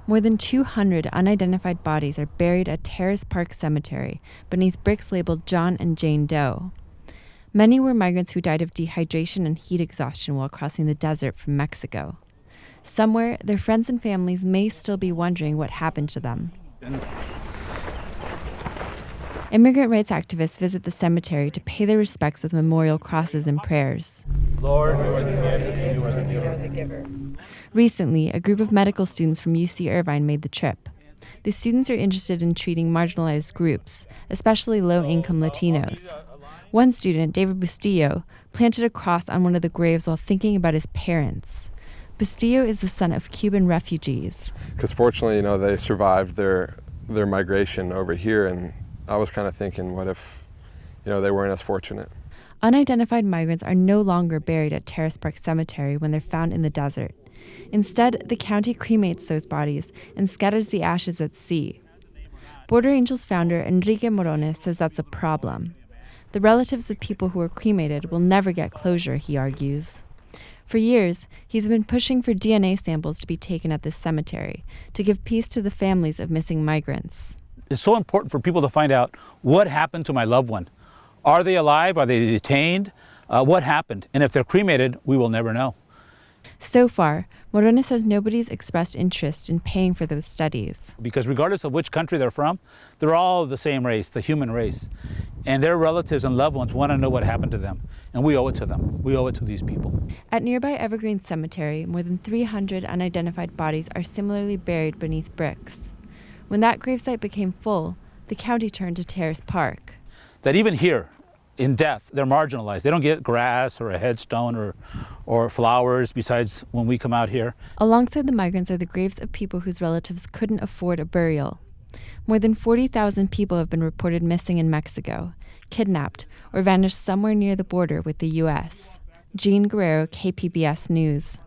More than 200 unidentified bodies are buried at Terrace Park Cemetery beneath bricks labeled John and Jane Doe. Many were migrants who died of dehydration and heat exhaustion while crossing the desert from Mexico. Somewhere, their friends and families may still be wondering what happened to them. Immigrant rights activists visit the cemetery to pay their respects with memorial crosses and prayers. Lord, you are the giver, you are the giver. Recently, a group of medical students from UC Irvine made the trip. The students are interested in treating marginalized groups, especially low-income Latinos. One student, David Bustillo, planted a cross on one of the graves while thinking about his parents. Bustillo is the son of Cuban refugees. Because fortunately, they survived their migration over here, and I was kind of thinking, what if, they weren't as fortunate? Unidentified migrants are no longer buried at Terrace Park Cemetery when they're found in the desert. Instead, the county cremates those bodies and scatters the ashes at sea. Border Angels founder Enrique Morones says that's a problem. The relatives of people who were cremated will never get closure, he argues. For years, he's been pushing for DNA samples to be taken at this cemetery to give peace to the families of missing migrants. It's so important for people to find out what happened to my loved one. Are they alive? Are they detained? What happened? And if they're cremated, we will never know. So far, Morones says nobody's expressed interest in paying for those studies. Because regardless of which country they're from, they're all the same race, the human race. And their relatives and loved ones want to know what happened to them. And we owe it to them. We owe it to these people. At nearby Evergreen Cemetery, more than 300 unidentified bodies are similarly buried beneath bricks. When that gravesite became full, the county turned to Terrace Park. That even here, in death, they're marginalized. They don't get grass or a headstone or flowers besides when we come out here. Alongside the migrants are the graves of people whose relatives couldn't afford a burial. More than 40,000 people have been reported missing in Mexico, kidnapped, or vanished somewhere near the border with the U.S. Jean Guerrero, KPBS News.